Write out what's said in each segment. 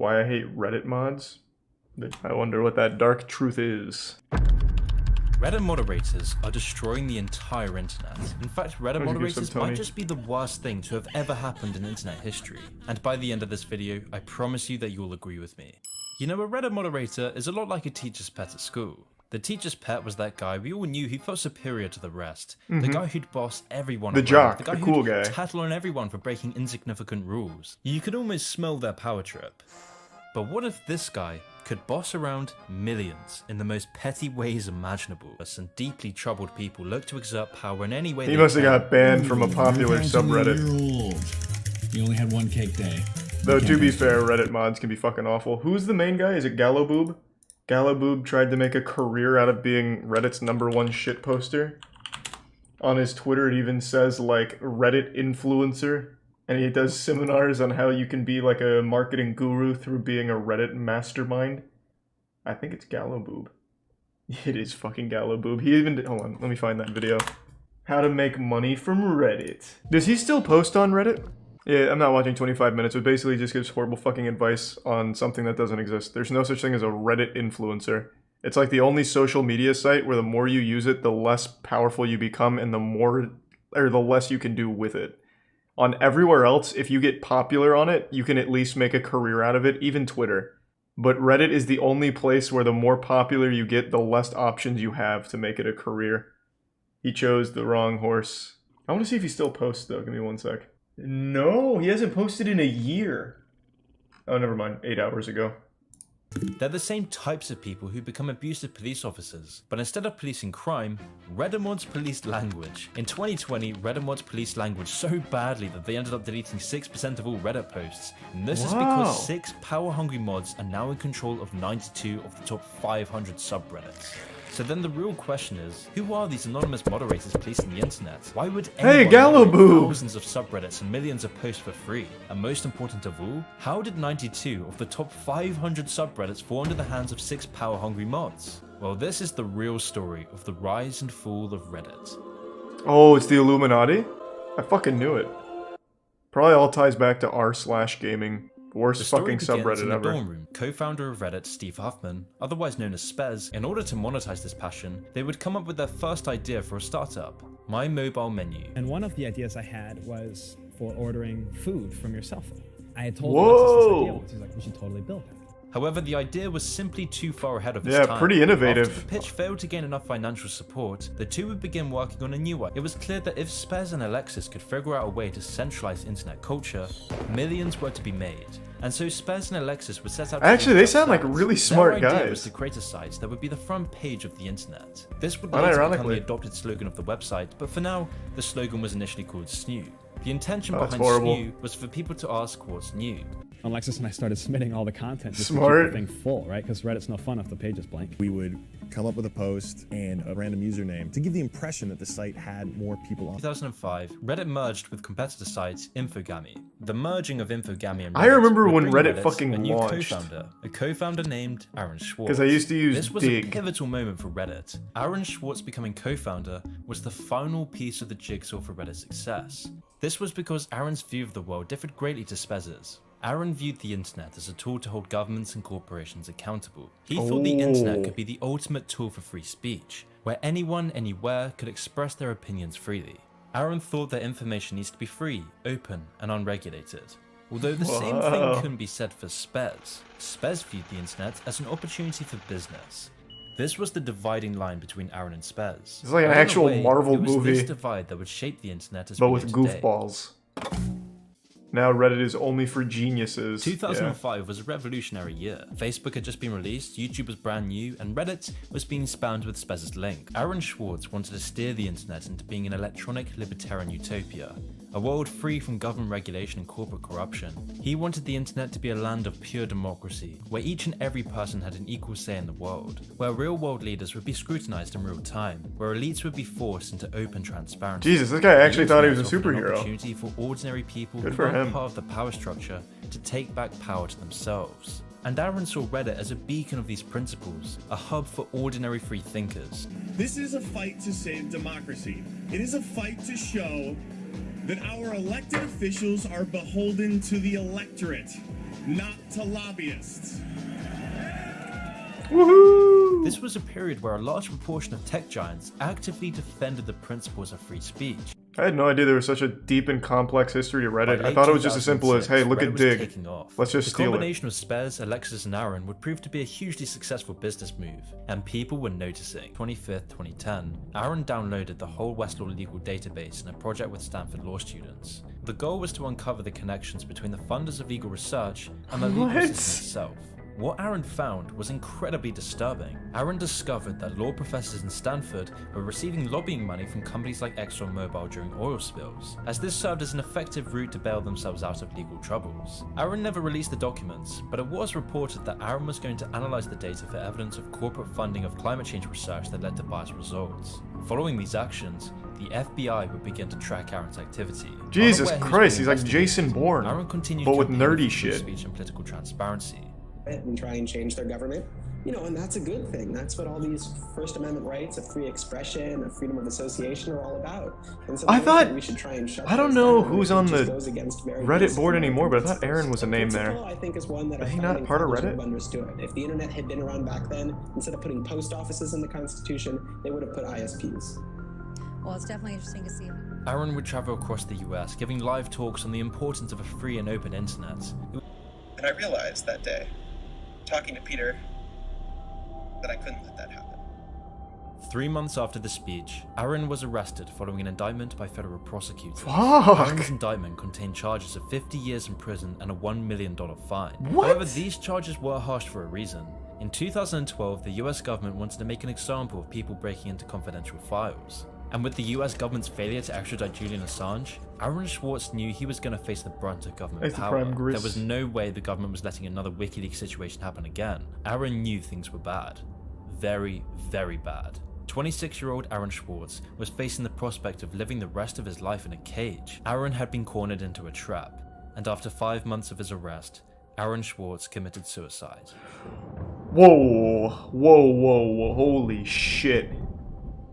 Why I hate Reddit mods? I wonder what that dark truth is. Reddit moderators are destroying the entire internet. In fact, Reddit moderators might just be the worst thing to have ever happened in internet history. And by the end of this video, I promise you that you'll agree with me. You know, a Reddit moderator is a lot like a teacher's pet at school. The teacher's pet was that guy we all knew who felt superior to the rest. The guy who'd boss everyone around. Jock, the guy the cool who'd guy. tattle on everyone for breaking insignificant rules. You could almost smell their power trip. But what if this guy could boss around millions in the most petty ways imaginable, and deeply troubled people look to exert power in any way He must have got banned from a popular subreddit. You only had one cake day. Though to be fair, Reddit mods can be fucking awful. Who's the main guy? Is it Gallowboob? Gallowboob tried to make a career out of being Reddit's #1 shit poster. On his Twitter, it even says, like, Reddit influencer. And he does seminars on how you can be, like, a marketing guru through being a Reddit mastermind. I think it's Gallowboob. It is fucking Gallowboob. He even did... Hold on, let me find that video. How to make money from Reddit. Does he still post on Reddit? Yeah, I'm not watching 25 minutes. It basically just gives horrible fucking advice on something that doesn't exist. There's no such thing as a Reddit influencer. It's like the only social media site where the more you use it, the less powerful you become and the less you can do with it. On everywhere else, if you get popular on it, you can at least make a career out of it, even Twitter. But Reddit is the only place where the more popular you get, the less options you have to make it a career. He chose the wrong horse. I want to see if he still posts, though. Give me 1 sec. No, he hasn't posted in a year. Oh, never mind. 8 hours ago. They're the same types of people who become abusive police officers, but instead of policing crime, Reddit mods policed language. In 2020, Reddit mods policed language so badly that they ended up deleting 6% of all Reddit posts, and this is because 6 power-hungry mods are now in control of 92 of the top 500 subreddits. So then the real question is, who are these anonymous moderators policing the internet? Why would anyone moderate thousands of subreddits and millions of posts for free? And most important of all, how did 92 of the top 500 subreddits fall into the hands of 6 power-hungry mods? Well, this is the real story of the rise and fall of Reddit. Oh, it's the Illuminati? I fucking knew it. Probably all ties back to r/gaming. Worst fucking subreddit in the ever. dorm room. Co-founder of Reddit, Steve Huffman, otherwise known as Spez, in order to monetize this passion, they would come up with their first idea for a startup, My Mobile Menu. And one of the ideas I had was for ordering food from your cell phone. I had told Alexis this idea once. He's like, we should totally build that. However, the idea was simply too far ahead of its time. Yeah, pretty innovative. After the pitch failed to gain enough financial support, the two would begin working on a new one. It was clear that if Spez and Alexis could figure out a way to centralize internet culture, millions were to be made. And so Spez and Alexis would set out to actually, they sound like really smart Their idea guys. was to create a site that would be the front page of the internet. This would later become the adopted slogan of the website, but for now, the slogan was initially called SNU. The intention behind SNU was for people to ask what's new. Alexis and I started submitting all the content just to keep the thing full, right? Because Reddit's no fun if the page is blank. We would come up with a post and a random username to give the impression that the site had more people on. In 2005, Reddit merged with competitor site Infogamy. The merging of Infogamy and Reddit I remember when would bring Reddit fucking a new launched. a co-founder named Aaron Schwartz. Because I used to use This was Dig. a pivotal moment for Reddit. Aaron Schwartz becoming co-founder was the final piece of the jigsaw for Reddit's success. This was because Aaron's view of the world differed greatly to Spez's. Aaron viewed the internet as a tool to hold governments and corporations accountable. He thought the internet could be the ultimate tool for free speech, where anyone, anywhere could express their opinions freely. Aaron thought that information needs to be free, open, and unregulated. Although the same thing couldn't be said for Spez. Spez viewed the internet as an opportunity for business. This was the dividing line between Aaron and Spez. It's like an actual Marvel it was movie, this divide that would shape the internet as but we with know today. goofballs. Now Reddit is only for geniuses. 2005 was a revolutionary year. Facebook had just been released, YouTube was brand new, and Reddit was being spammed with Spez's link. Aaron Schwartz wanted to steer the internet into being an electronic libertarian utopia, a world free from government regulation and corporate corruption. He wanted the internet to be a land of pure democracy, where each and every person had an equal say in the world, where real world leaders would be scrutinized in real time, where elites would be forced into open transparency. Jesus, this guy actually thought he was a superhero. An opportunity for ordinary people Good who for weren't him. part of the power structure to take back power to themselves. And Aaron saw Reddit as a beacon of these principles, a hub for ordinary free thinkers. This is a fight to save democracy. It is a fight to show that our elected officials are beholden to the electorate. not to lobbyists. Woohoo! This was a period where a large proportion of tech giants actively defended the principles of free speech. I had no idea there was such a deep and complex history to Reddit. By I thought it was late just as simple as, 2006, hey, look Reddit at was Dig. taking off. Let's just the steal it. combination of Spez, Alexis, and Aaron would prove to be a hugely successful business move, and people were noticing. 25th, 2010, Aaron downloaded the whole Westlaw legal database in a project with Stanford law students. The goal was to uncover the connections between the funders of legal research and the legal What? system itself. What Aaron found was incredibly disturbing. Aaron discovered that law professors in Stanford were receiving lobbying money from companies like ExxonMobil during oil spills, as this served as an effective route to bail themselves out of legal troubles. Aaron never released the documents, but it was reported that Aaron was going to analyze the data for evidence of corporate funding of climate change research that led to biased results. Following these actions, the FBI would begin to track Aaron's activity. Jesus Unaware he was Christ, being he's like investigated, Jason Bourne, Aaron continued but with campaigning nerdy for free shit. speech and political transparency. And try and change their government, and that's a good thing. That's what all these First Amendment rights of free expression, of freedom of association are all about. And so I think thought- that we should try and shut I don't those know down. who's It on just the goes against very Reddit basic board anymore, but I thought principles. Aaron was a The name there. principle, I think, is one that Is our he not founding part of fathers Reddit? would have understood. If the internet had been around back then, instead of putting post offices in the Constitution, they would have put ISPs. Well, it's definitely interesting to see. Aaron would travel across the US, giving live talks on the importance of a free and open internet. And I realized that day, talking to Peter, that I couldn't let that happen. 3 months after the speech, Aaron was arrested following an indictment by federal prosecutors. Fuck! Aaron's indictment contained charges of 50 years in prison and a $1 million fine. What? However, these charges were harsh for a reason. In 2012, the US government wanted to make an example of people breaking into confidential files. And with the US government's failure to extradite Julian Assange, Aaron Swartz knew he was going to face the brunt of government That's the power. prime gris. There was no way the government was letting another WikiLeaks situation happen again. Aaron knew things were bad. Very, very bad. 26-year-old Aaron Swartz was facing the prospect of living the rest of his life in a cage. Aaron had been cornered into a trap, and after 5 months of his arrest, Aaron Swartz committed suicide. Whoa, whoa, whoa, whoa, holy shit.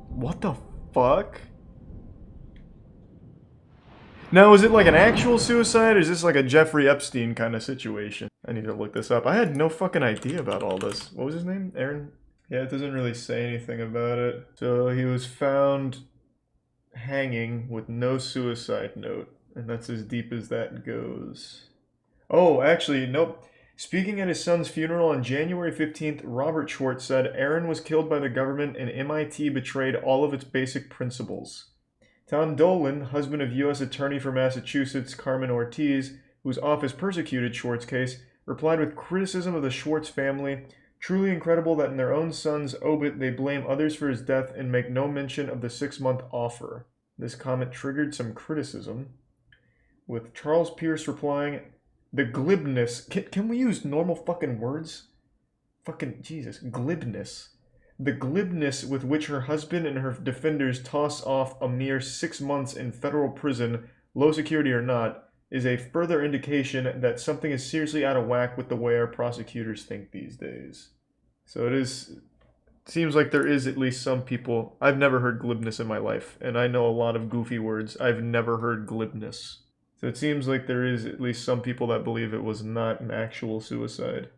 What the fuck? Now, is it like an actual suicide, or is this like a Jeffrey Epstein kind of situation? I need to look this up. I had no fucking idea about all this. What was his name? Aaron? Yeah, it doesn't really say anything about it. So he was found hanging with no suicide note, and that's as deep as that goes. Oh, actually, nope. Speaking at his son's funeral on January 15th, Robert Schwartz said Aaron was killed by the government and MIT betrayed all of its basic principles. Tom Dolan, husband of U.S. Attorney for Massachusetts Carmen Ortiz, whose office persecuted Schwartz's case, replied with criticism of the Schwartz family. Truly incredible that in their own son's obit they blame others for his death and make no mention of the 6-month offer. This comment triggered some criticism, with Charles Pierce replying, "The glibness..." Can we use normal fucking words? Fucking Jesus, glibness. The glibness with which her husband and her defenders toss off a mere 6 months in federal prison, low security or not, is a further indication that something is seriously out of whack with the way our prosecutors think these days. So it seems like there is at least some people. I've never heard glibness in my life, and I know a lot of goofy words. I've never heard glibness. So it seems like there is at least some people that believe it was not an actual suicide.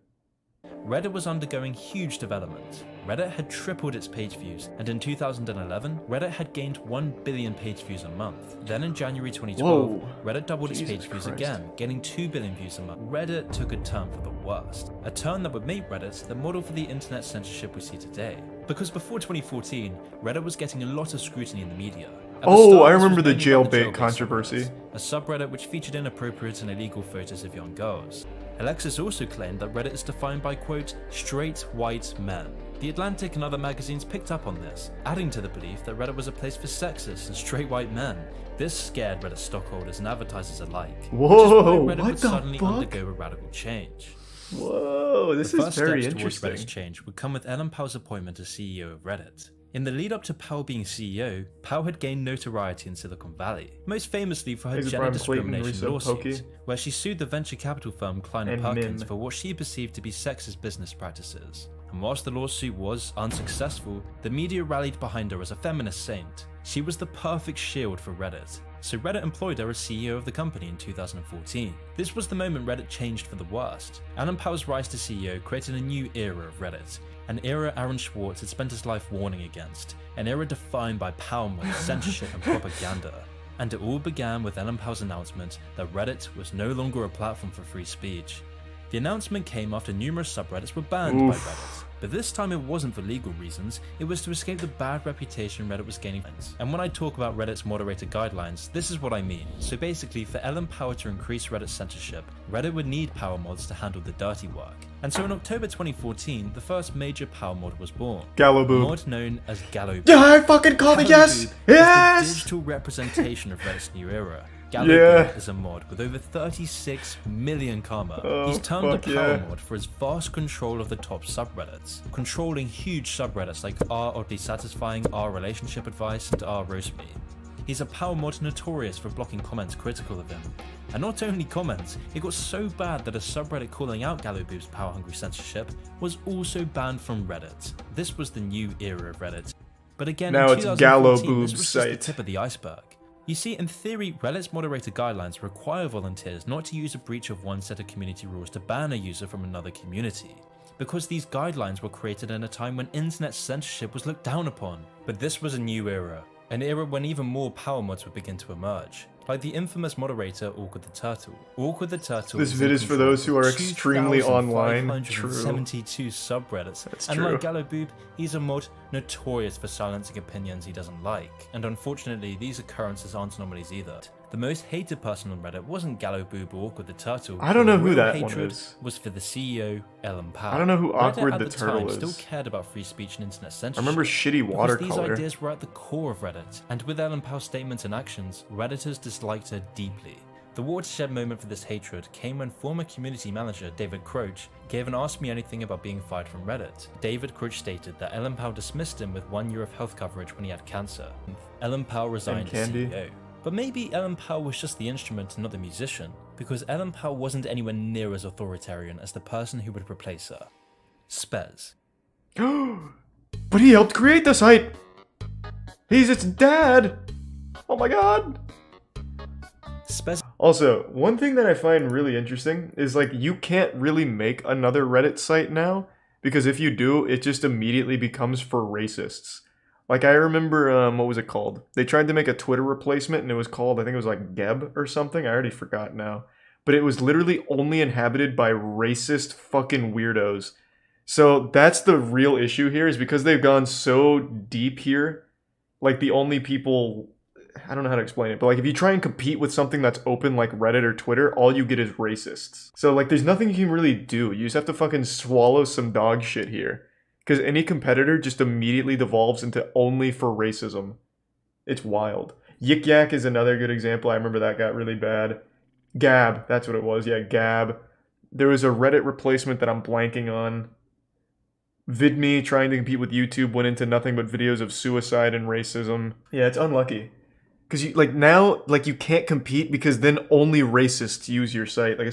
Reddit was undergoing huge development. Reddit had tripled its page views, and in 2011, Reddit had gained 1 billion page views a month. Then in January 2012, Whoa. Reddit doubled its Jesus page views Christ. again, gaining 2 billion views a month. Reddit took a turn for the worst. A turn that would make Reddit the model for the internet censorship we see today. Because before 2014, Reddit was getting a lot of scrutiny in the media. At the Oh, start, I this remember was the mainly about jailbait jailbait controversy. subreddit, a subreddit which featured inappropriate and illegal photos of young girls. Alexis also claimed that Reddit is defined by, quote, straight white men. The Atlantic and other magazines picked up on this, adding to the belief that Reddit was a place for sexist and straight white men. This scared Reddit stockholders and advertisers alike. Whoa, which is why Reddit what would the suddenly fuck? undergo a radical change. Whoa, this The is first very steps towards interesting. Reddit's change would come with Ellen Powell's appointment as CEO of Reddit. In the lead up to Powell being CEO, Powell had gained notoriety in Silicon Valley, most famously for her Exit gender Brian Clayton, discrimination resub lawsuit, Pokey. where she sued the venture capital firm Kleiner And Perkins Mim. for what she perceived to be sexist business practices. And whilst the lawsuit was unsuccessful, the media rallied behind her as a feminist saint. She was the perfect shield for Reddit. so Reddit employed her as CEO of the company in 2014. This was the moment Reddit changed for the worst. Alan Powell's rise to CEO created a new era of Reddit, an era Aaron Swartz had spent his life warning against, an era defined by power mods, censorship and propaganda. And it all began with Ellen Powell's announcement that Reddit was no longer a platform for free speech. The announcement came after numerous subreddits were banned by Reddit, but this time it wasn't for legal reasons, it was to escape the bad reputation Reddit was gaining. And when I talk about Reddit's moderator guidelines, this is what I mean. So basically, for Ellen Power to increase Reddit's censorship, Reddit would need power mods to handle the dirty work. And so in October 2014, the first major power mod was born. Gallo A Boob. mod known as Gallo Boob. Yeah, I fucking called it, yes! Boob Yes! is the digital representation of Reddit's new era. Gallo Boob is a mod with over 36 million karma. He's termed a power mod for his vast control of the top subreddits, controlling huge subreddits like r oddly satisfying, r relationship advice, and r roast me. He's a power mod notorious for blocking comments critical of him. And not only comments, it got so bad that a subreddit calling out Gallo Boob's power-hungry censorship was also banned from Reddit. This was the new era of Reddit. But again, Now in it's 2014, Gallo this Boob's was just site. the tip of the iceberg. You see, in theory, Reddit's moderator guidelines require volunteers not to use a breach of one set of community rules to ban a user from another community, because these guidelines were created in a time when internet censorship was looked down upon. But this was a new era, an era when even more power mods would begin to emerge, like the infamous moderator Awkward the Turtle. Awkward the Turtle This vid is for those who are extremely online. True. 2,572 subreddits. That's and true. like Gallo Boob, he's a mod notorious for silencing opinions he doesn't like. And unfortunately, these occurrences aren't anomalies either. The most hated person on Reddit wasn't Gallo Boob or Awkward the Turtle. I don't know The who real that one hatred is. was for the CEO, Ellen Powell. I don't know who Reddit Awkward at the the Turtle time is. still cared about free speech and internet I censorship. remember shitty Because watercolor. these ideas were at the core of Reddit, and with Ellen Powell's statements and actions, Redditors disliked her deeply. The watershed moment for this hatred came when former community manager David Croce gave an Ask Me Anything about being fired from Reddit. David Croce stated that Ellen Powell dismissed him with 1 year of health coverage when he had cancer. Ellen Powell resigned as candy. CEO. But maybe Ellen Powell was just the instrument and not the musician, because Ellen Powell wasn't anywhere near as authoritarian as the person who would replace her. Spez. But he helped create the site! He's its dad! Oh my god! Spez. Also, one thing that I find really interesting is like you can't really make another Reddit site now, because if you do, it just immediately becomes for racists. Like I remember, what was it called? They tried to make a Twitter replacement and it was called, I think it was like Geb or something, I already forgot now. But it was literally only inhabited by racist fucking weirdos. So that's the real issue here, is because they've gone so deep here, like the only people... I don't know how to explain it, but like if you try and compete with something that's open like Reddit or Twitter, all you get is racists. So like there's nothing you can really do. You just have to fucking swallow some dog shit here. Because any competitor just immediately devolves into only for racism. It's wild. Yik Yak is another good example. I remember that got really bad. Gab, that's what it was. Yeah, Gab. There was a Reddit replacement that I'm blanking on. VidMe trying to compete with YouTube went into nothing but videos of suicide and racism. Yeah, it's unlucky. Because you like now, like you can't compete because then only racists use your site. Like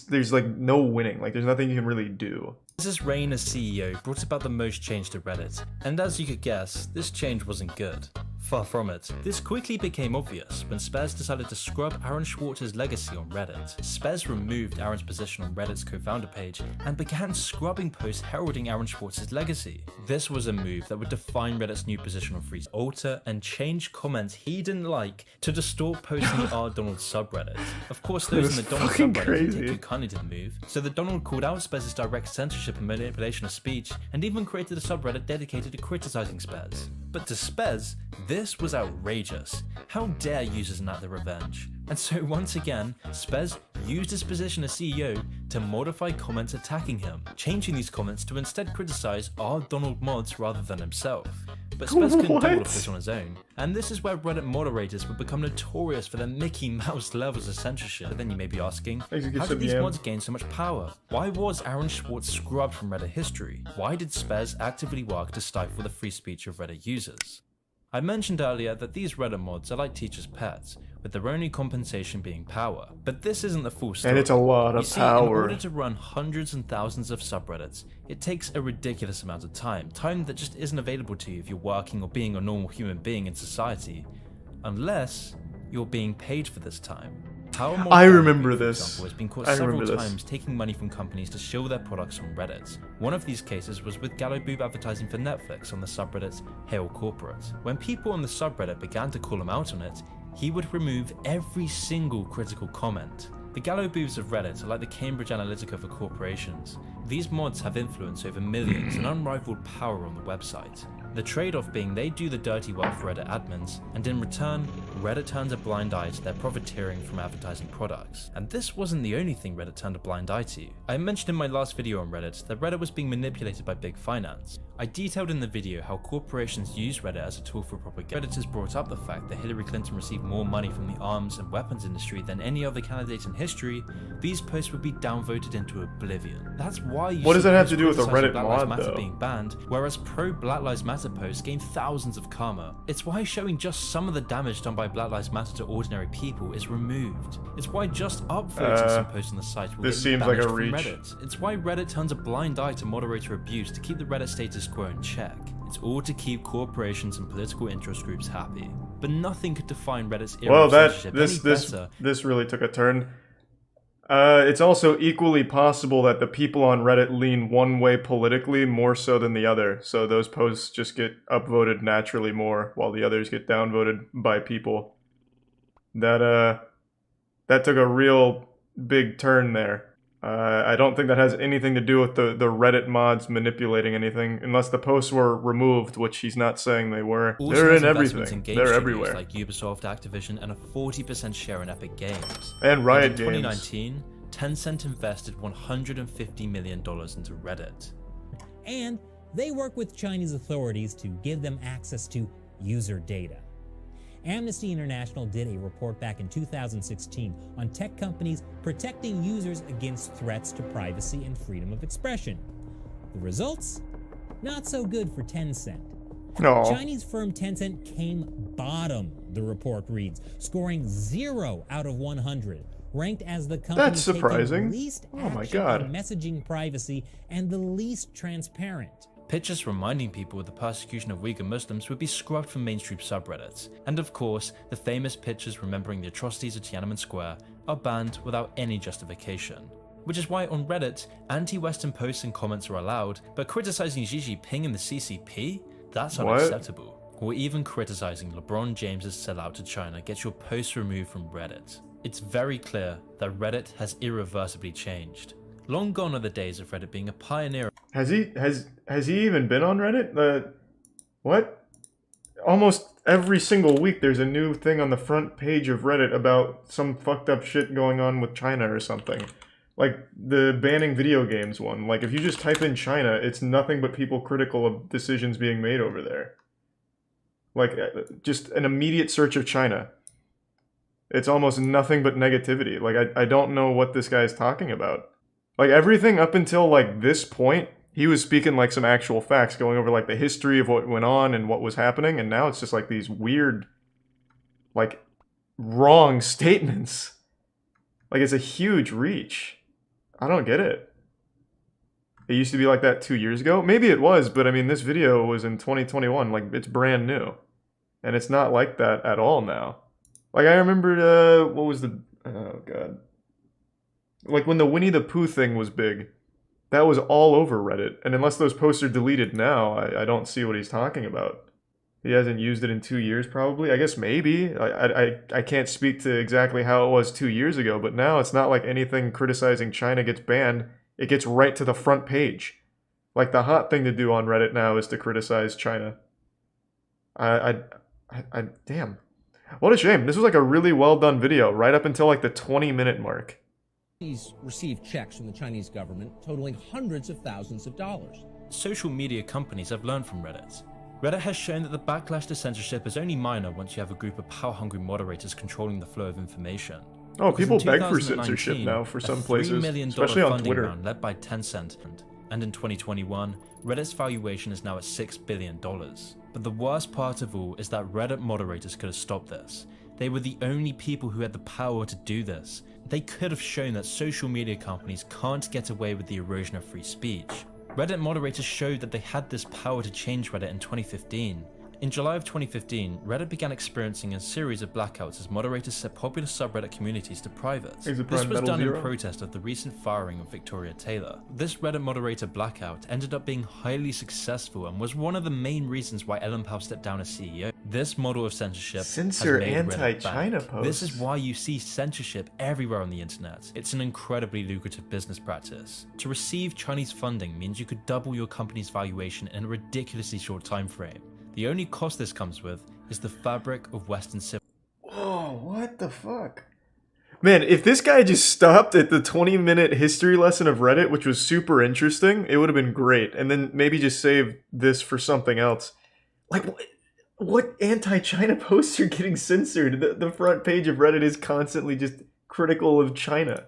there's like no winning. Like there's nothing you can really do. Spez's reign as CEO brought about the most change to Reddit, and as you could guess, this change wasn't good. Far from it. This quickly became obvious when Spez decided to scrub Aaron Swartz's legacy on Reddit. Spez removed Aaron's position on Reddit's co-founder page and began scrubbing posts heralding Aaron Swartz's legacy. This was a move that would define Reddit's new position on free speech, alter and change comments he didn't like to distort posts in the R. Donald subreddit. Of course, those in the Donald subreddit didn't take too kindly to the move, so the Donald called out Spez's direct censorship and manipulation of speech, and even created a subreddit dedicated to criticizing Spez. But to Spez, this was outrageous. How dare users enact their revenge? And so once again, Spez used his position as CEO to modify comments attacking him, changing these comments to instead criticize R. Donald mods rather than himself. But Spez couldn't do all of this on his own, and this is where Reddit moderators would become notorious for their Mickey Mouse levels of censorship. But then you may be asking, how did these mods gain so much power? Why was Aaron Swartz scrubbed from Reddit history? Why did Spez actively work to stifle the free speech of Reddit users? I mentioned earlier that these Reddit mods are like teachers' pets, with their only compensation being power. But this isn't the full story. And it's a lot of power. In order to run hundreds and thousands of subreddits, it takes a ridiculous amount of time that just isn't available to you if you're working or being a normal human being in society. Unless you're being paid for this time. I remember for this. example, has been caught I several remember this. times taking money from companies to shill their products on Reddit. One of these cases was with Gallowboob advertising for Netflix on the subreddit Hail Corporate. When people on the subreddit began to call him out on it, he would remove every single critical comment. The Gallowboobs of Reddit are like the Cambridge Analytica for corporations. These mods have influence over millions and unrivaled power on the website. The trade-off being they do the dirty work for Reddit admins, and in return, Reddit turns a blind eye to their profiteering from advertising products. And this wasn't the only thing Reddit turned a blind eye to. I mentioned in my last video on Reddit that Reddit was being manipulated by big finance. I detailed in the video how corporations use Reddit as a tool for propaganda. Redditors brought up the fact that Hillary Clinton received more money from the arms and weapons industry than any other candidate in history. These posts would be downvoted into oblivion. That's why you What does see that have to posts do with the criticizing Reddit Black Lives mod, Matter though? being banned, whereas pro-Black Lives Matter posts gain thousands of karma. It's why showing just some of the damage done by Black Lives Matter to ordinary people is removed. It's why just upvoting some posts on the site will this get you seems like a banished from reach. Reddit. It's why Reddit turns a blind eye to moderator abuse to keep the Reddit status quo in check. It's all to keep corporations and political interest groups happy. But nothing could define Reddit's era Well, of censorship any better. this really took a turn. It's also equally possible that the people on Reddit lean one way politically more so than the other. So those posts just get upvoted naturally more, while the others get downvoted by people. That took a real big turn there. I don't think that has anything to do with the Reddit mods manipulating anything, unless the posts were removed, which he's not saying they were. Also They're has in investments everything. game They're studios everywhere. like Ubisoft, Activision, and a 40% share in Epic Games. And Riot in Games. 2019, Tencent invested $150 million into Reddit. And they work with Chinese authorities to give them access to user data. Amnesty International did a report back in 2016 on tech companies protecting users against threats to privacy and freedom of expression. The results? Not so good for Tencent. No. Chinese firm Tencent came bottom, the report reads, scoring 0 out of 100, ranked as the company That's surprising. taking least Oh my action God. on messaging privacy and the least transparent. Pictures reminding people of the persecution of Uyghur Muslims would be scrubbed from mainstream subreddits, and of course, the famous pictures remembering the atrocities of Tiananmen Square are banned without any justification. Which is why on Reddit, anti-Western posts and comments are allowed, but criticizing Xi Jinping and the CCP? That's What? unacceptable. Or even criticizing LeBron James's sellout to China gets your posts removed from Reddit. It's very clear that Reddit has irreversibly changed. Long gone are the days of Reddit being a pioneer. Has he even been on Reddit? What? Almost every single week there's a new thing on the front page of Reddit about some fucked up shit going on with China or something. Like the banning video games one. Like if you just type in China, it's nothing but people critical of decisions being made over there. Like just an immediate search of China. It's almost nothing but negativity. Like I don't know what this guy's talking about. Like everything up until like this point, he was speaking like some actual facts, going over like the history of what went on and what was happening, and now it's just like these weird, like, wrong statements. Like it's a huge reach. I don't get it. It used to be like that 2 years ago. Maybe it was, but I mean, this video was in 2021. Like it's brand new, and it's not like that at all now. Like I remembered, what was the? Oh god. Like when the Winnie the Pooh thing was big, that was all over Reddit. And unless those posts are deleted now, I don't see what he's talking about. He hasn't used it in 2 years, probably. I guess maybe. I can't speak to exactly how it was 2 years ago, but now it's not like anything criticizing China gets banned. It gets right to the front page. Like the hot thing to do on Reddit now is to criticize China. Damn. What a shame. This was like a really well done video, right up until like the 20-minute mark. He's received checks from the Chinese government totaling hundreds of thousands of dollars. Social media companies have learned from Reddit. Reddit has shown that the backlash to censorship is only minor once you have a group of power-hungry moderators controlling the flow of information. Oh, Because people in beg for 2019, censorship now for some a $3 places, million especially on funding Twitter. round led by Tencent, and in 2021, Reddit's valuation is now at $6 billion. But the worst part of all is that Reddit moderators could have stopped this. They were the only people who had the power to do this. They could have shown that social media companies can't get away with the erosion of free speech. Reddit moderators showed that they had this power to change Reddit in 2015, In July of 2015, Reddit began experiencing a series of blackouts as moderators set popular subreddit communities to private. Is it This Prime was Metal done Zero? in protest of the recent firing of Victoria Taylor. This Reddit moderator blackout ended up being highly successful and was one of the main reasons why Ellen Pao stepped down as CEO. This model of censorship Censor has made Reddit anti-China bank. posts. This is why you see censorship everywhere on the internet. It's an incredibly lucrative business practice. To receive Chinese funding means you could double your company's valuation in a ridiculously short time frame. The only cost this comes with is the fabric of Western civilization. Whoa, what the fuck? Man, if this guy just stopped at the 20-minute history lesson of Reddit, which was super interesting, it would have been great. And then maybe just save this for something else. Like, what anti-China posts are getting censored? The front page of Reddit is constantly just critical of China.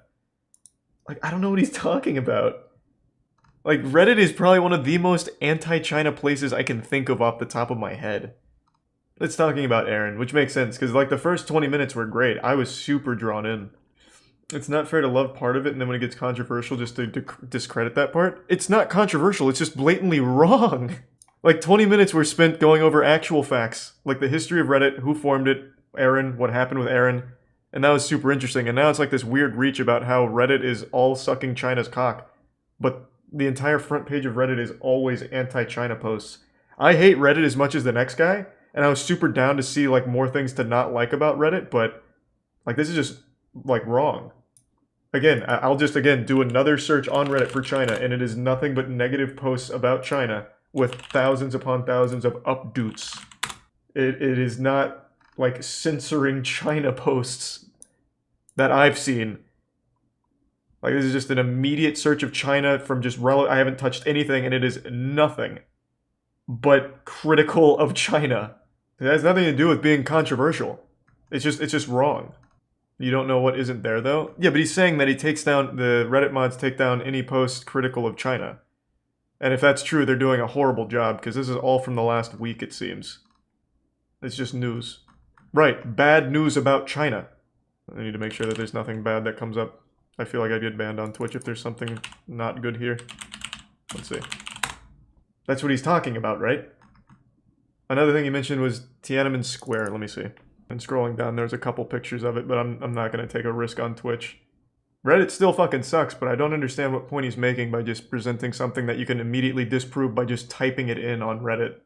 Like, I don't know what he's talking about. Like, Reddit is probably one of the most anti-China places I can think of off the top of my head. It's talking about Aaron, which makes sense, because, like, the first 20 minutes were great. I was super drawn in. It's not fair to love part of it, and then when it gets controversial, just to discredit that part. It's not controversial, it's just blatantly wrong. Like, 20 minutes were spent going over actual facts, like the history of Reddit, who formed it, Aaron, what happened with Aaron, and that was super interesting. And now it's like this weird reach about how Reddit is all sucking China's cock, but the entire front page of Reddit is always anti-China posts. I hate Reddit as much as the next guy, and I was super down to see, like, more things to not like about Reddit, but, like, this is just, like, wrong. Again, I'll just, again, do another search on Reddit for China, and it is nothing but negative posts about China with thousands upon thousands of updates. It is not, like, censoring China posts that I've seen. Like, this is just an immediate search of China from just I haven't touched anything, and it is nothing but critical of China. It has nothing to do with being controversial. It's just wrong. You don't know what isn't there, though? Yeah, but he's saying that he takes down, the Reddit mods take down any post critical of China. And if that's true, they're doing a horrible job, because this is all from the last week, it seems. It's just news. Right, bad news about China. I need to make sure that there's nothing bad that comes up. I feel like I'd get banned on Twitch if there's something not good here. Let's see. That's what he's talking about, right? Another thing he mentioned was Tiananmen Square. Let me see. And scrolling down, there's a couple pictures of it, but I'm not going to take a risk on Twitch. Reddit still fucking sucks, but I don't understand what point he's making by just presenting something that you can immediately disprove by just typing it in on Reddit.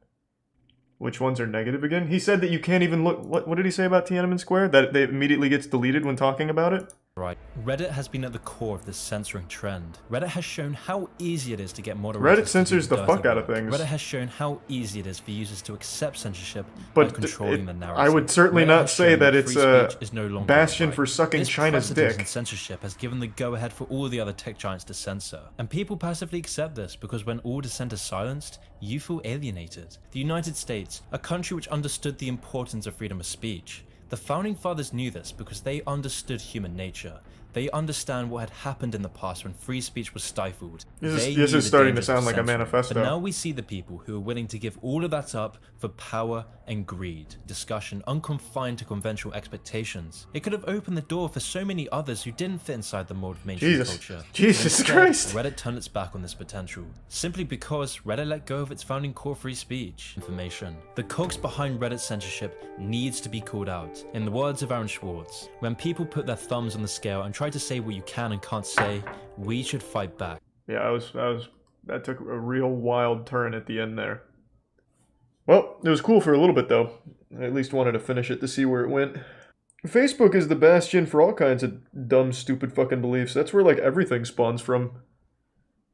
Which ones are negative again? He said that you can't even look... What did he say about Tiananmen Square? That it immediately gets deleted when talking about it? Right. Reddit has been at the core of this censoring trend. Reddit has shown how easy it is to get moderators. Reddit censors the fuck out of things. Reddit has shown how easy it is for users to accept censorship by controlling the narrative. I would certainly not say that it's a bastion for sucking this China's dick. And censorship has given the go-ahead for all the other tech giants to censor. And people passively accept this because when all dissent is silenced, you feel alienated. The United States, a country which understood the importance of freedom of speech. The Founding Fathers knew this because they understood human nature. They understand what had happened in the past when free speech was stifled. This is starting to sound like a manifesto. But now we see the people who are willing to give all of that up for power and greed. Discussion unconfined to conventional expectations. It could have opened the door for so many others who didn't fit inside the mold of mainstream culture. Jesus Instead, Christ! Reddit turned its back on this potential, simply because Reddit let go of its founding core free speech. Information. The cogs behind Reddit censorship needs to be called out. In the words of Aaron Swartz, when people put their thumbs on the scale and try to say what you can and can't say, we should fight back. Yeah, that took a real wild turn at the end there. Well, it was cool for a little bit though. I at least wanted to finish it to see where it went. Facebook is the bastion for all kinds of dumb, stupid fucking beliefs. That's where like everything spawns from.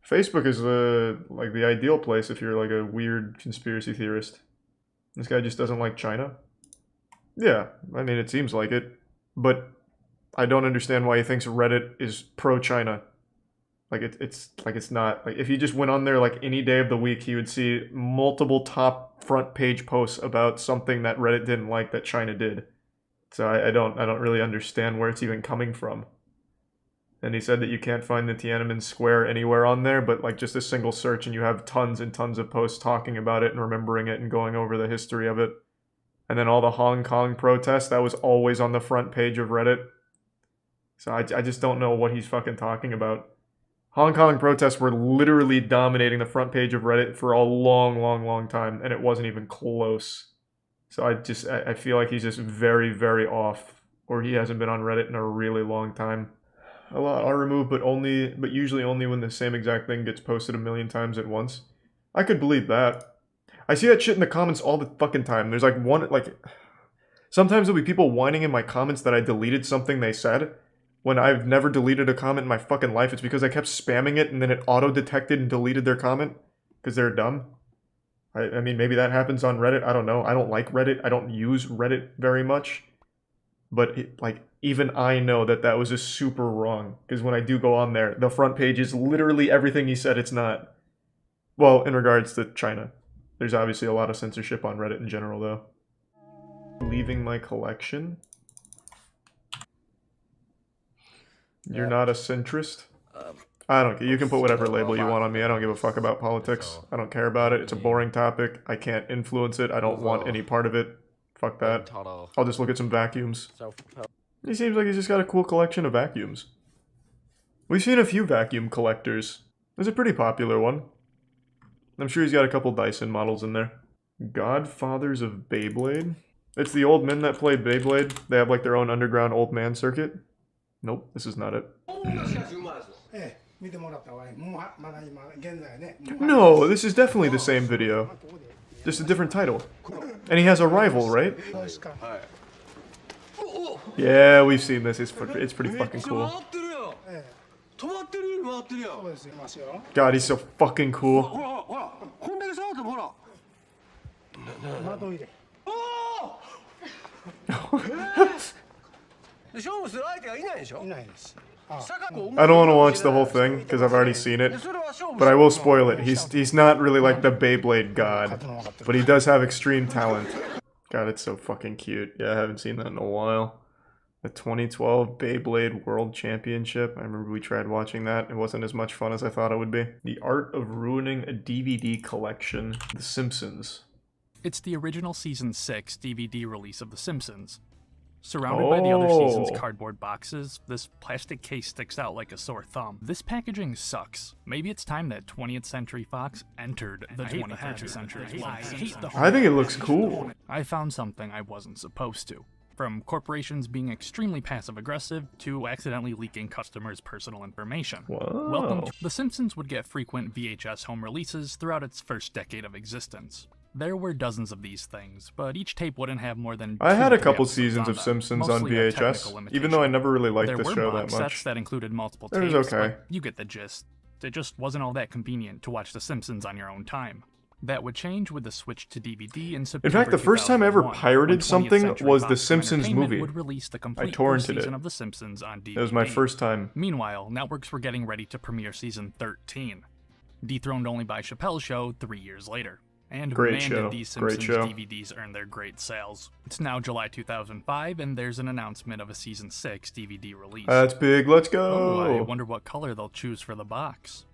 Facebook is like the ideal place if you're like a weird conspiracy theorist. This guy just doesn't like China. Yeah, I mean it seems like it, but I don't understand why he thinks Reddit is pro-China. Like it's not. Like if he just went on there like any day of the week, he would see multiple top front page posts about something that Reddit didn't like that China did. So I don't really understand where it's even coming from. And he said that you can't find the Tiananmen Square anywhere on there, but like just a single search and you have tons and tons of posts talking about it and remembering it and going over the history of it. And then all the Hong Kong protests, that was always on the front page of Reddit. So I just don't know what he's fucking talking about. Hong Kong protests were literally dominating the front page of Reddit for a long, long, long time, and it wasn't even close. So I feel like he's just very, very off, or he hasn't been on Reddit in a really long time. A lot are removed, but usually only when the same exact thing gets posted a million times at once. I could believe that. I see that shit in the comments all the fucking time. There's like one, like, sometimes there'll be people whining in my comments that I deleted something they said, when I've never deleted a comment in my fucking life. It's because I kept spamming it and then it auto-detected and deleted their comment, because they're dumb. I mean, maybe that happens on Reddit, I don't know. I don't like Reddit, I don't use Reddit very much. But, even I know that that was just super wrong. Because when I do go on there, the front page is literally everything he said it's not. Well, in regards to China. There's obviously a lot of censorship on Reddit in general, though. Leaving my collection? You're not a centrist? I don't care. You can put whatever label you want on me. I don't give a fuck about politics. I don't care about it. It's a boring topic. I can't influence it. I don't want any part of it. Fuck that. I'll just look at some vacuums. He seems like he's just got a cool collection of vacuums. We've seen a few vacuum collectors. There's a pretty popular one. I'm sure he's got a couple Dyson models in there. Godfathers of Beyblade? It's the old men that play Beyblade. They have like their own underground old man circuit. Nope, this is not it. No, this is definitely the same video. Just a different title. And he has a rival, right? Yeah, we've seen this. It's pretty fucking cool. God, he's so fucking cool. I don't want to watch the whole thing because I've already seen it, but I will spoil it. He's not really like the Beyblade god, but he does have extreme talent. God, it's so fucking cute. Yeah, I haven't seen that in a while. The 2012 Beyblade World Championship. I remember we tried watching that. It wasn't as much fun as I thought it would be. The Art of Ruining a DVD Collection. The Simpsons. It's the original Season 6 DVD release of The Simpsons. Surrounded by the other season's cardboard boxes, this plastic case sticks out like a sore thumb. This packaging sucks. Maybe it's time that 20th Century Fox entered the 21st century. I think it looks cool. I found something I wasn't supposed to. From corporations being extremely passive-aggressive to accidentally leaking customers' personal information. Whoa. Welcome to The Simpsons would get frequent VHS home releases throughout its first decade of existence. There were dozens of these things, but each tape wouldn't have more than I had a couple seasons of Simpsons on VHS, even though I never really liked the show that much. There were box sets that included multiple tapes, it was okay. But you get the gist. It just wasn't all that convenient to watch The Simpsons on your own time. That would change with the switch to DVD in September. In fact, the first time I ever pirated something was the Simpsons movie. Would release the complete I torrented season it. Of The Simpsons on DVD. It was my first time. Meanwhile, networks were getting ready to premiere season 13, dethroned only by Chappelle's Show 3 years later. And great man, show. did these Simpsons DVDs earn their great sales. It's now July 2005, and there's an announcement of a season 6 DVD release. That's big. Let's go. Oh, I wonder what color they'll choose for the box.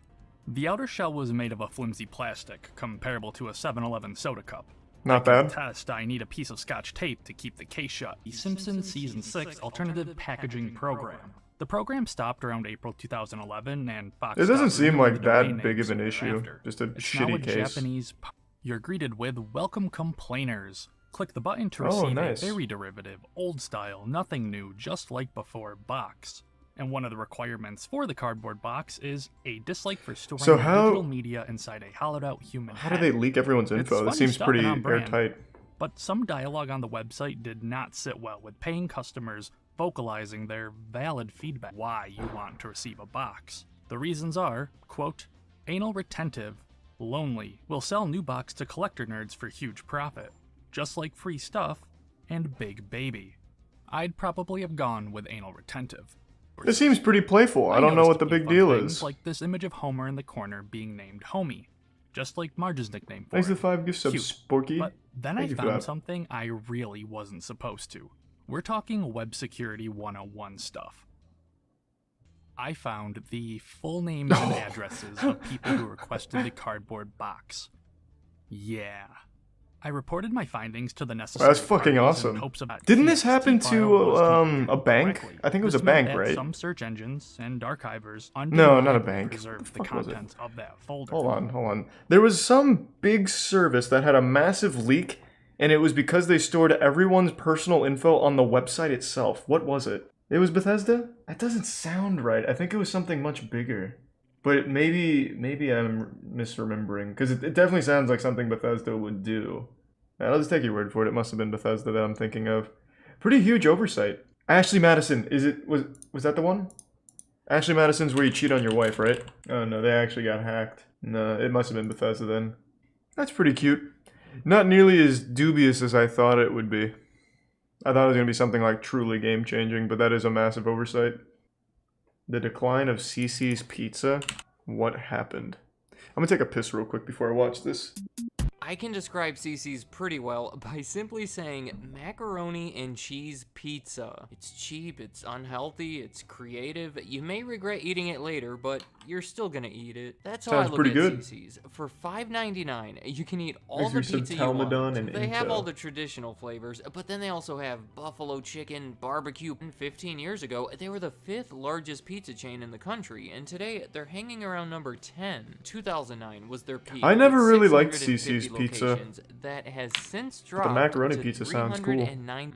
The outer shell was made of a flimsy plastic, comparable to a 7-Eleven soda cup. Not bad. To test, I need a piece of Scotch tape to keep the case shut. The Simpsons Season 6 Alternative Packaging Program. The program stopped around April 2011, and Fox. It doesn't seem like that big of an issue. Just a shitty case. Japanese. You're greeted with "Welcome Complainers." Click the button to receive a very derivative, old style, nothing new, just like before box. And one of the requirements for the cardboard box is a dislike for storing digital media inside a hollowed-out human head. How do they leak everyone's info? This seems pretty airtight. But some dialogue on the website did not sit well with paying customers vocalizing their valid feedback why you want to receive a box. The reasons are, quote, anal retentive, lonely, will sell new box to collector nerds for huge profit, just like free stuff, and big baby. I'd probably have gone with anal retentive. This seems pretty playful. I don't know what the big deal is. Like this image of Homer in the corner being named Homie, just like Marge's nickname for Thanks him. for 5 gift subs, Sporky. But then I found something I really wasn't supposed to. We're talking web security 101 stuff. I found the full names and addresses of people who requested the cardboard box. Yeah. I reported my findings to the necessary That's fucking awesome. Didn't this happen to a bank? I think it was a bank, right? Some search engines and archivers no, not a bank. Preserve the contents of that folder. Hold on. There was some big service that had a massive leak, And it was because they stored everyone's personal info on the website itself. What was it? It was Bethesda? That doesn't sound right. I think it was something much bigger. But maybe I'm misremembering, because it definitely sounds like something Bethesda would do. I'll just take your word for it. It must have been Bethesda that I'm thinking of. Pretty huge oversight. Ashley Madison, was that the one? Ashley Madison's where you cheat on your wife, right? Oh no, they actually got hacked. No, it must have been Bethesda then. That's pretty cute. Not nearly as dubious as I thought it would be. I thought it was going to be something like truly game-changing, but that is a massive oversight. The decline of CC's Pizza? What happened? I'm going to take a piss real quick before I watch this. I can describe CC's pretty well by simply saying macaroni and cheese pizza. It's cheap, it's unhealthy, it's creative. You may regret eating it later, but you're still gonna eat it. That's how I look at CC's. For $5.99, you can eat all the pizza you want. They have all the traditional flavors, but then they also have buffalo chicken, barbecue. 15 years ago, they were the 5th largest pizza chain in the country, and today they're hanging around number 10. 2009 was their peak. I never really liked CC's Pizza. That has since dropped. The macaroni pizza sounds cool.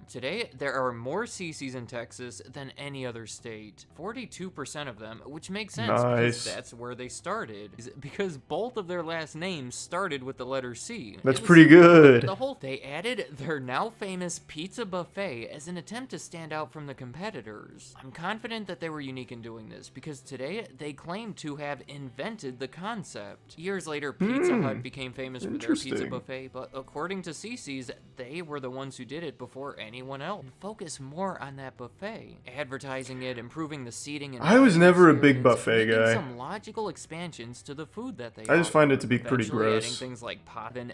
Today, there are more CC's in Texas than any other state. 42% of them, which makes sense because that's where they started. Because both of their last names started with the letter C. That's pretty good. They added their now famous pizza buffet as an attempt to stand out from the competitors. I'm confident that they were unique in doing this because today they claim to have invented the concept. Years later, Pizza Hut became famous for their pizza buffet, but according to CC's, they were the ones who did it before anyone else. Focus more on that buffet, advertising it, improving the seating. And I was never a big buffet guy. Some logical expansions to the food that they. I just find it to be pretty gross. Things like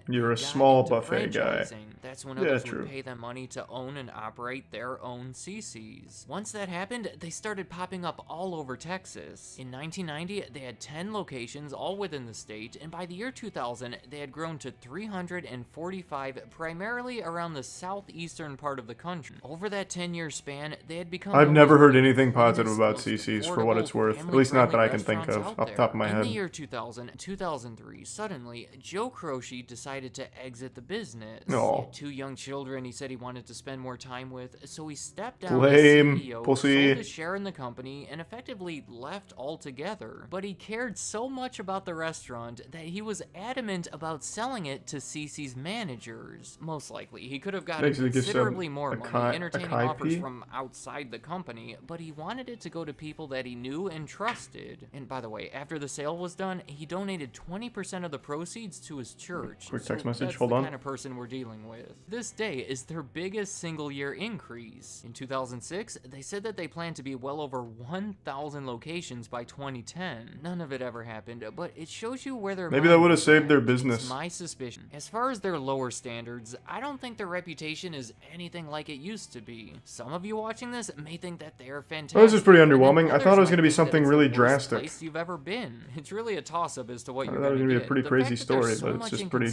You're a small buffet guy. That's when others would pay them money to own and operate their own CC's. Once that happened, they started popping up all over Texas. In 1990, they had 10 locations, all within the state, and by the year 2000, they had grown to 345, primarily around the southeastern part of the country. Over that 10-year span, they had become. I've never heard anything positive about CC's for what it's worth. At least not that I can think of off the top of my head. In the year 2000 and 2003, suddenly, Joe Croce decided to exit the business. He had 2 young children he said he wanted to spend more time with, so he stepped down as CEO, sold his share in the company, and effectively left altogether. But he cared so much about the restaurant that he was adamant about selling it to CC's managers. Most likely, he could have gotten considerably more money entertaining offers from outside the company, but he wanted it to go to people that he knew and trusted. And by the way, after the sale was done, he donated 20% of the proceeds to his church. Quick text message, that's hold the on. kind of person we're dealing with. This day is their biggest single-year increase. In 2006, they said that they planned to be well over 1,000 locations by 2010. None of it ever happened, but it shows you where they're. Maybe that would have saved their business. It's my suspicion. As far as their lower standards, I don't think their reputation is anything like it used to be. Some of you watching this may think that they are fantastic. Well, this is pretty underwhelming. I thought it was going to be something really drastic. Place you've ever been. It's really a toss-up as to what you're going to get. be a pretty crazy story, but it's just pretty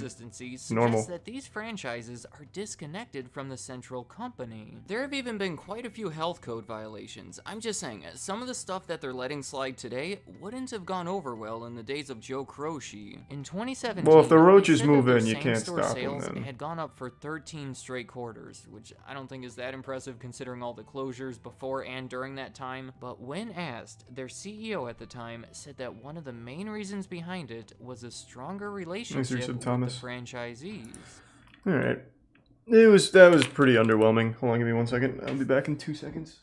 normal. That these franchises are disconnected from the central company. There have even been quite a few health code violations. I'm just saying, some of the stuff that they're letting slide today wouldn't have gone over well in the days of Joe Croce. In 2017, well, if the roaches move in, you can't stop them then. Had gone up for 13 straight quarters, which I don't think is that impressive considering all the closures before and during that time. But when asked, their CEO at the time said that one of the main reasons behind it was a stronger relationship with the franchisees. Alright. That was pretty underwhelming. Hold on, give me 1 second. I'll be back in 2 seconds.